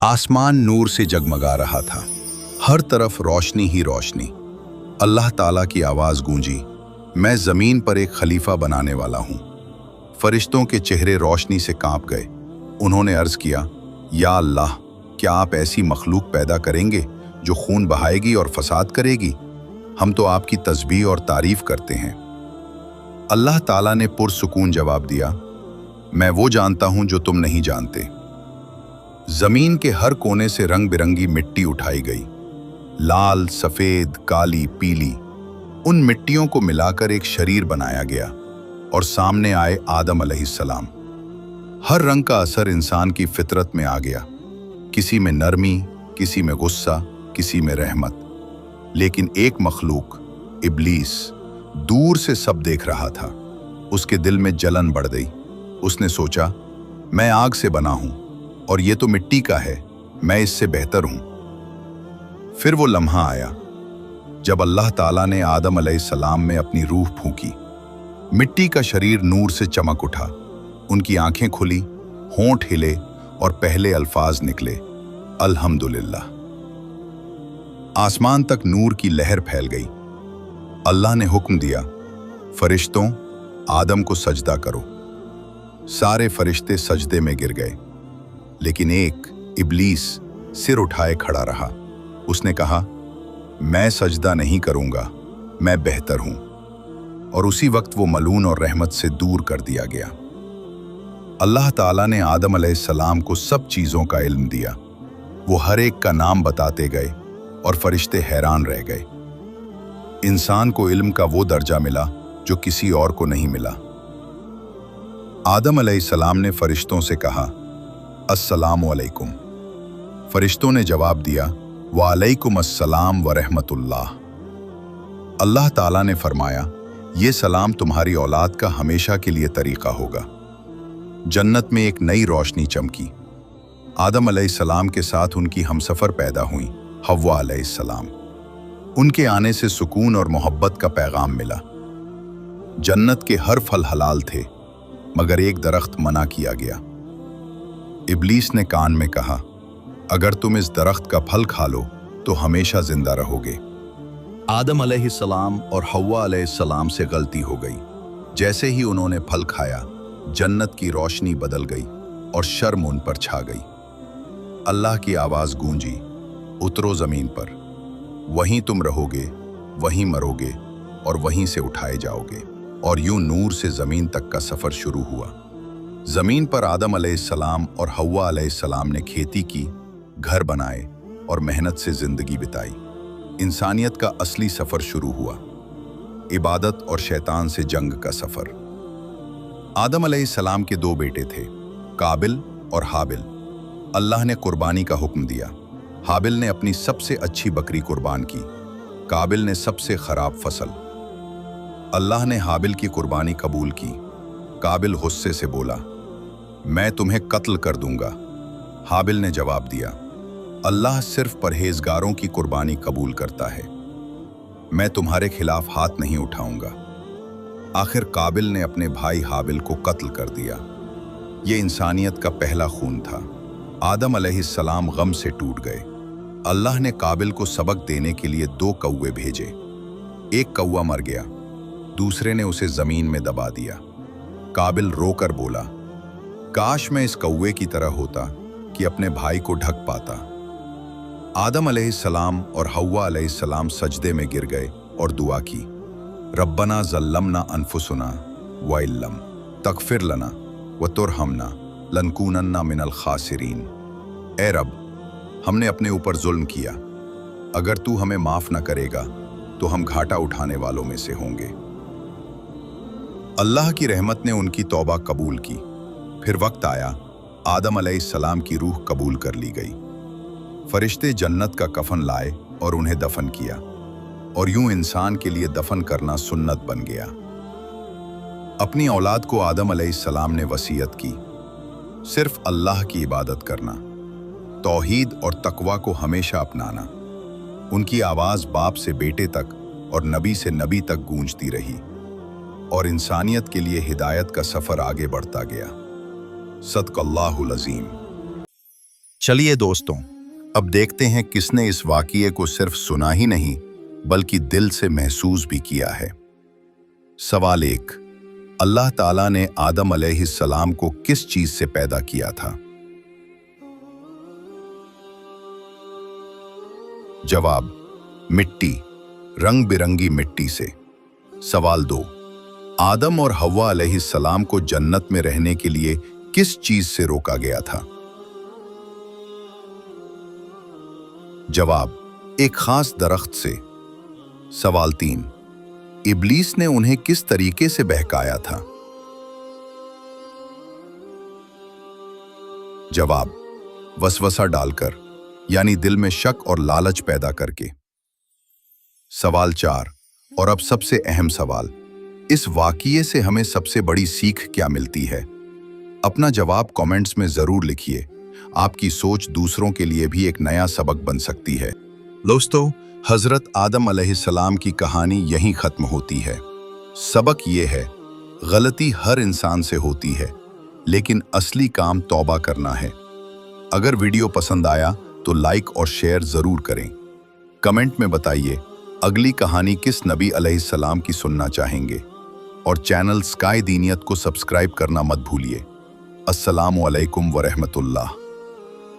आसमान नूर से जगमगा रहा था। हर तरफ रोशनी ही रोशनी। अल्लाह ताला की आवाज़ गूंजी, मैं ज़मीन पर एक खलीफा बनाने वाला हूँ। फरिश्तों के चेहरे रोशनी से कांप गए। उन्होंने अर्ज़ किया, या अल्लाह, क्या आप ऐसी मखलूक पैदा करेंगे जो खून बहाएगी और फसाद करेगी? हम तो आपकी तस्बीह और तारीफ़ करते हैं। अल्लाह ताला ने पुरसुकून जवाब दिया, मैं वो जानता हूँ जो तुम नहीं जानते। जमीन के हर कोने से रंग बिरंगी मिट्टी उठाई गई, लाल, सफेद, काली, पीली। उन मिट्टियों को मिलाकर एक शरीर बनाया गया और सामने आए आदम अलैहिस्सलाम। हर रंग का असर इंसान की फितरत में आ गया, किसी में नरमी, किसी में गुस्सा, किसी में रहमत। लेकिन एक मखलूक, इब्लीस, दूर से सब देख रहा था। उसके दिल में जलन बढ़ गई। उसने सोचा, मैं आग से बना हूं और ये तो मिट्टी का है, मैं इससे बेहतर हूं। फिर वो लम्हा आया जब अल्लाह ताला ने आदम अलैहिस्सलाम में अपनी रूह फूंकी। मिट्टी का शरीर नूर से चमक उठा। उनकी आंखें खुली, होंठ हिले और पहले अल्फाज निकले, अल्हम्दुलिल्लाह। आसमान तक नूर की लहर फैल गई। अल्लाह ने हुक्म दिया, फरिश्तों, आदम को सजदा करो। सारे फरिश्ते सजदे में गिर गए, लेकिन एक, इब्लीस, सिर उठाए खड़ा रहा। उसने कहा, मैं सजदा नहीं करूंगा, मैं बेहतर हूं। और उसी वक्त वो मलून और रहमत से दूर कर दिया गया। अल्लाह ताला ने आदम अलैहिस्सलाम को सब चीजों का इल्म दिया। वो हर एक का नाम बताते गए और फरिश्ते हैरान रह गए। इंसान को इल्म का वो दर्जा मिला जो किसी और को नहीं मिला। आदम अलैहिस्सलाम ने फरिश्तों से कहा, अस्सलामु अलैकुम। फरिश्तों ने जवाब दिया, वालैकुम अस्सलाम व रहमतुल्लाह। अल्लाह ताला ने फरमाया, ये सलाम तुम्हारी औलाद का हमेशा के लिए तरीका होगा। जन्नत में एक नई रोशनी चमकी। आदम अलैहिस्सलाम के साथ उनकी हमसफर पैदा हुई, हव्वा अलैहिस्सलाम। उनके आने से सुकून और मोहब्बत का पैगाम मिला। जन्नत के हर फल हलाल थे, मगर एक दरख्त मना किया गया। इब्लीस ने कान में कहा, अगर तुम इस दरख्त का फल खा लो तो हमेशा जिंदा रहोगे। आदम अलैहिस्सलाम और हव्वा अलैहिस्सलाम से गलती हो गई। जैसे ही उन्होंने फल खाया, जन्नत की रोशनी बदल गई और शर्म उन पर छा गई। अल्लाह की आवाज गूंजी, उतरो जमीन पर, वहीं तुम रहोगे, वहीं मरोगे और वहीं से उठाए जाओगे। और यूं नूर से जमीन तक का सफर शुरू हुआ। जमीन पर आदम अलैहिस्सलाम और हव्वा अलैहिस्सलाम ने खेती की, घर बनाए और मेहनत से जिंदगी बिताई। इंसानियत का असली सफर शुरू हुआ, इबादत और शैतान से जंग का सफर। आदम अलैहिस्सलाम के दो बेटे थे, काबिल और हाबिल। अल्लाह ने कुर्बानी का हुक्म दिया। हाबिल ने अपनी सबसे अच्छी बकरी कुर्बान की, काबिल ने सबसे खराब फसल। अल्लाह ने हाबिल की कुर्बानी कबूल की। काबिल गुस्से से बोला, मैं तुम्हें कत्ल कर दूंगा। हाबिल ने जवाब दिया, अल्लाह सिर्फ परहेजगारों की कुर्बानी कबूल करता है, मैं तुम्हारे खिलाफ हाथ नहीं उठाऊंगा। आखिर काबिल ने अपने भाई हाबिल को कत्ल कर दिया। ये इंसानियत का पहला खून था। आदम अलैहिस्सलाम गम से टूट गए। अल्लाह ने काबिल को सबक देने के लिए दो कौवे भेजे। एक कौवा मर गया, दूसरे ने उसे जमीन में दबा दिया। काबिल रोकर बोला, काश मैं इस कौवे की तरह होता कि अपने भाई को ढक पाता। आदम अलैहिस्सलाम और हव्वा अलैहिस्सलाम सजदे में गिर गए और दुआ की, रब्बना ज़ल्लमना अनफुसना व इल्लम तगफिर लना व तुरहमना लनकूनन्ना मिनल खासिरीन। ए रब, हमने अपने ऊपर जुल्म किया, अगर तू हमें माफ न करेगा तो हम घाटा उठाने वालों में से होंगे। अल्लाह की रहमत ने उनकी तौबा कबूल की। फिर वक्त आया, आदम अलैहिस्सलाम की रूह कबूल कर ली गई। फरिश्ते जन्नत का कफन लाए और उन्हें दफन किया, और यूं इंसान के लिए दफन करना सुन्नत बन गया। अपनी औलाद को आदम अलैहिस्सलाम ने वसीयत की, सिर्फ अल्लाह की इबादत करना, तौहीद और तकवा को हमेशा अपनाना। उनकी आवाज़ बाप से बेटे तक और नबी से नबी तक गूंजती रही, और इंसानियत के लिए हिदायत का सफ़र आगे बढ़ता गया। सदक़ल्लाहुल अज़ीम। चलिए दोस्तों, अब देखते हैं किसने इस वाक़ये को सिर्फ सुना ही नहीं बल्कि दिल से महसूस भी किया है। सवाल 1, अल्लाह ताला ने आदम अलैहिस्सलाम को किस चीज से पैदा किया था? जवाब, मिट्टी, रंग बिरंगी मिट्टी से। सवाल 2, आदम और हव्वा अलैहिस्सलाम को जन्नत में रहने के लिए किस चीज से रोका गया था? जवाब, एक खास दरख्त से। सवाल 3, इब्लीस ने उन्हें किस तरीके से बहकाया था? जवाब, वसवसा डालकर, यानी दिल में शक और लालच पैदा करके। सवाल 4, और अब सबसे अहम सवाल, इस वाक़ये से हमें सबसे बड़ी सीख क्या मिलती है? अपना जवाब कमेंट्स में जरूर लिखिए। आपकी सोच दूसरों के लिए भी एक नया सबक बन सकती है। दोस्तों, हजरत आदम अलैहिस्सलाम की कहानी यहीं खत्म होती है। सबक ये है, गलती हर इंसान से होती है, लेकिन असली काम तौबा करना है। अगर वीडियो पसंद आया तो लाइक और शेयर जरूर करें। कमेंट में बताइए अगली कहानी किस नबी अलैहिस्सलाम की सुनना चाहेंगे, और चैनल स्काई दीनियत को सब्सक्राइब करना मत भूलिए। अस्सलामु अलैकुम व रहमतुल्लाह।